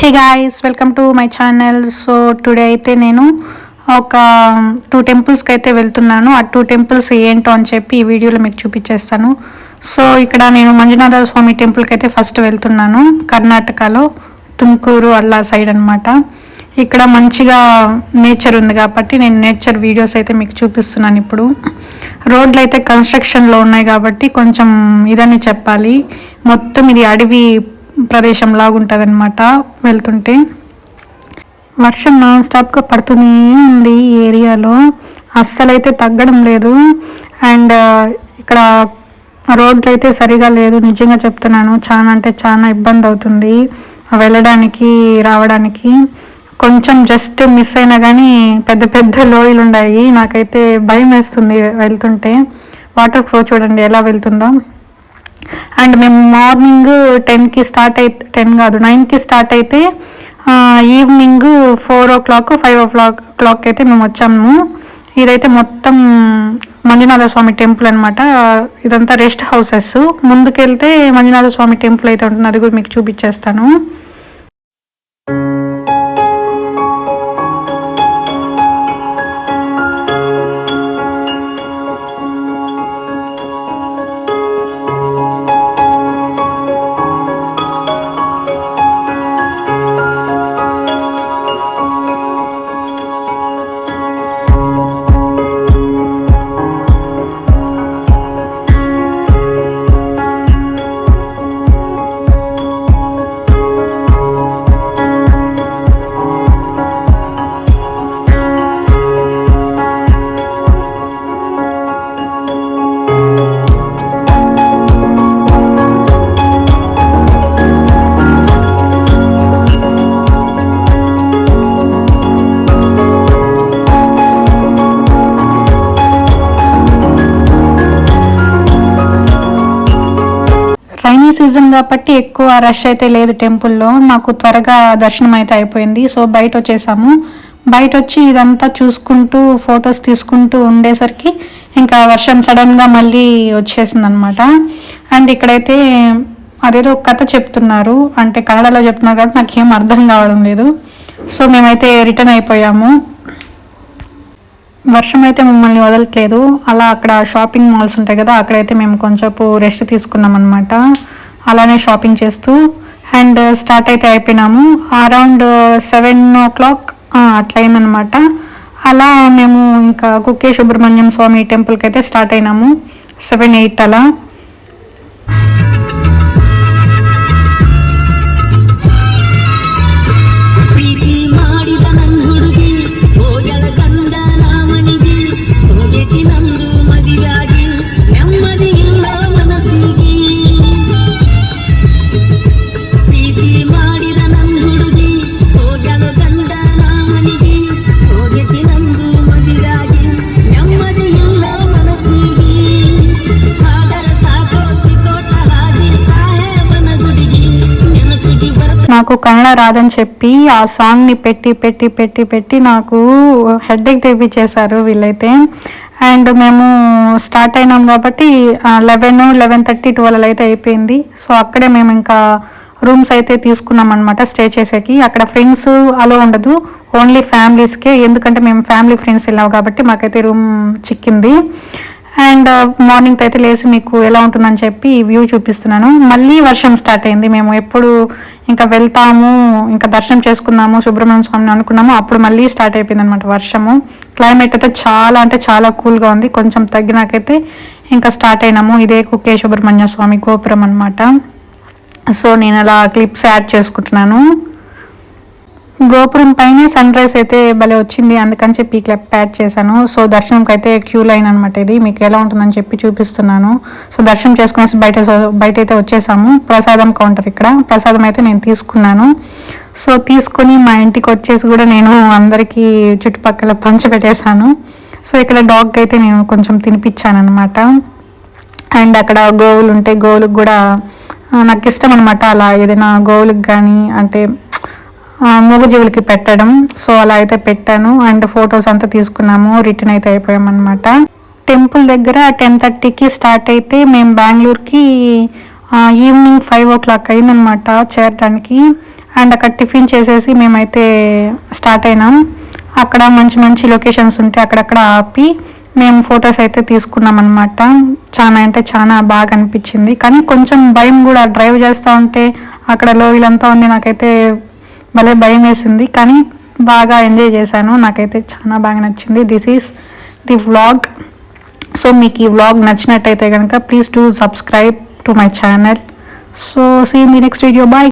Hey guys, welcome to my channel. So today అయితే నేను ఒక 2 టెంపుల్స్కి అయితే వెళ్తున్నాను. ఆ 2 టెంపుల్స్ ఏంటో అని చెప్పి ఈ వీడియోలో మీకు చూపించేస్తాను. సో ఇక్కడ నేను మంజునాథ స్వామి టెంపుల్కి అయితే ఫస్ట్ వెళ్తున్నాను. కర్ణాటకలో తుమ్కూరు అల్లా సైడ్ అనమాట. ఇక్కడ మంచిగా నేచర్ ఉంది కాబట్టి నేను నేచర్ వీడియోస్ అయితే మీకు చూపిస్తున్నాను. ఇప్పుడు రోడ్లు అయితే కన్స్ట్రక్షన్లో ఉన్నాయి కాబట్టి కొంచెం ఇదని చెప్పాలి. మొత్తం ఇది అడవి ప్రదేశం లాగుంటుంది అనమాట. వెళ్తుంటే వర్షం నాన్ స్టాప్గా పడుతూనే ఉంది ఈ ఏరియాలో, అస్సలైతే తగ్గడం లేదు. అండ్ ఇక్కడ రోడ్లు అయితే సరిగా లేదు, నిజంగా చెప్తున్నాను. చాలా అంటే చాలా ఇబ్బంది అవుతుంది వెళ్ళడానికి రావడానికి. కొంచెం జస్ట్ మిస్ అయినా కానీ పెద్ద పెద్ద లోయలు ఉన్నాయి. నాకైతే భయం వేస్తుంది వెళ్తుంటే. వాటర్ ఫ్లో చూడండి ఎలా వెళ్తుందో. అండ్ మేము మార్నింగ్ 10కి స్టార్ట్ అయితే 10 కాదు 9కి స్టార్ట్ అయితే ఈవినింగ్ 4 o'clock 5 o'clock అయితే మేము వచ్చాము. ఇదైతే మొత్తం మంజునాథ స్వామి టెంపుల్ అనమాట. ఇదంతా రెస్ట్ హౌసెస్. ముందుకెళ్తే మంజునాథ స్వామి టెంపుల్ అయితే ఉంటుంది, అది కూడా మీకు చూపించేస్తాను. రైనీ సీజన్ కాబట్టి ఎక్కువ రష్ అయితే లేదు టెంపుల్లో. మాకు త్వరగా దర్శనం అయితే అయిపోయింది. సో బయట వచ్చేసాము. బయట వచ్చి ఇదంతా చూసుకుంటూ ఫొటోస్ తీసుకుంటూ ఉండేసరికి ఇంకా వర్షం సడన్గా మళ్ళీ వచ్చేసింది అనమాట. అండ్ ఇక్కడైతే అదేదో కథ చెప్తున్నారు, అంటే కన్నడలో చెప్తున్నారు కాబట్టి నాకేం అర్థం కావడం లేదు. సో మేమైతే రిటర్న్ అయిపోయాము. వర్షం అయితే మమ్మల్ని వదలట్లేదు. అలా అక్కడ షాపింగ్ మాల్స్ ఉంటాయి కదా, అక్కడైతే మేము కొంచెంసేపు రెస్ట్ తీసుకున్నాం అనమాట. అలానే షాపింగ్ చేస్తూ అండ్ స్టార్ట్ అయితే అయిపోయినాము. అరౌండ్ 7 o'clock అట్లా అయిందనమాట. అలా మేము ఇంకా కుక్కే సుబ్రహ్మణ్యం స్వామి టెంపుల్కి అయితే స్టార్ట్ అయినాము 7-8 అలా. నాకు కన్నడ రాదని చెప్పి ఆ సాంగ్ని పెట్టి పెట్టి పెట్టి పెట్టి నాకు హెడ్ఏక్ తెప్పించేశారు వీళ్ళైతే. అండ్ మేము స్టార్ట్ అయినాం కాబట్టి 11, 11:30, 12 అయితే అయిపోయింది. సో అక్కడే మేము ఇంకా రూమ్స్ అయితే తీసుకున్నాం అనమాట స్టే చేసేకి. అక్కడ ఫ్రెండ్స్ అలా ఉండదు, ఓన్లీ ఫ్యామిలీస్కే. ఎందుకంటే మేము ఫ్యామిలీ ఫ్రెండ్స్ వెళ్ళాము కాబట్టి మాకైతే రూమ్ చిక్కింది. అండ్ మార్నింగ్ అయితే లేచి మీకు ఎలా ఉంటుందని చెప్పి ఈ వ్యూ చూపిస్తున్నాను. మళ్ళీ వర్షం స్టార్ట్ అయింది. మేము ఎప్పుడు ఇంకా వెళ్తాము ఇంకా దర్శనం చేసుకున్నాము సుబ్రహ్మణ్య స్వామిని అనుకున్నాము, అప్పుడు మళ్ళీ స్టార్ట్ అయిపోయింది అనమాట వర్షము. క్లైమేట్ అయితే చాలా అంటే చాలా కూల్గా ఉంది. కొంచెం తగ్గినాకైతే ఇంకా స్టార్ట్ అయినాము. ఇదే కుక్కే సుబ్రహ్మణ్య స్వామి గోపురం అనమాట. సో నేను అలా క్లిప్స్ యాడ్ చేసుకుంటున్నాను. గోపురం పైన సన్ రైజ్ అయితే భలే వచ్చింది, అందుకని చెప్పి క్లిప్ యాడ్ చేశాను. సో దర్శనంకి అయితే క్యూ లైన్ అనమాట. ఇది మీకు ఎలా ఉంటుందని చెప్పి చూపిస్తున్నాను. సో దర్శనం చేసుకునేసి బయట అయితే వచ్చేసాము. ప్రసాదం కౌంటర్, ఇక్కడ ప్రసాదం అయితే నేను తీసుకున్నాను. సో తీసుకొని మా ఇంటికి వచ్చేసి కూడా నేను అందరికీ చుట్టుపక్కల పంచిపెట్టేశాను. సో ఇక్కడ డాగ్ అయితే నేను కొంచెం తినిపించాను అనమాట. అండ్ అక్కడ గోవులు ఉంటే గోవులకు కూడా నాకు ఇష్టం అనమాట. అలా ఏదైనా గోవులకు కానీ అంటే మూగజీవులకి పెట్టడం. సో అలా అయితే పెట్టాను. అండ్ ఫొటోస్ అంతా తీసుకున్నాము. రిటర్న్ అయితే అయిపోయామన్నమాట. టెంపుల్ దగ్గర 10:30కి స్టార్ట్ అయితే మేము బెంగళూరుకి ఈవినింగ్ 5 o'clock అయిందనమాట చేరడానికి. అండ్ అక్కడ టిఫిన్ చేసేసి మేమైతే స్టార్ట్ అయినాం. అక్కడ మంచి మంచి లొకేషన్స్ ఉంటే అక్కడక్కడ ఆపి మేము ఫొటోస్ అయితే తీసుకున్నాం అనమాట. చాలా అంటే చాలా బాగా అనిపించింది. కానీ కొంచెం భయం కూడా, డ్రైవ్ చేస్తూ ఉంటే అక్కడ లోయలంతా ఉంది, నాకైతే భలే భయం వేసింది. కానీ బాగా ఎంజాయ్ చేశాను, నాకైతే చాలా బాగా నచ్చింది. This is the vlog. So మీకు ఈ వ్లాగ్ నచ్చినట్టయితే కనుక please do subscribe to my channel. So see in the next video. Bye.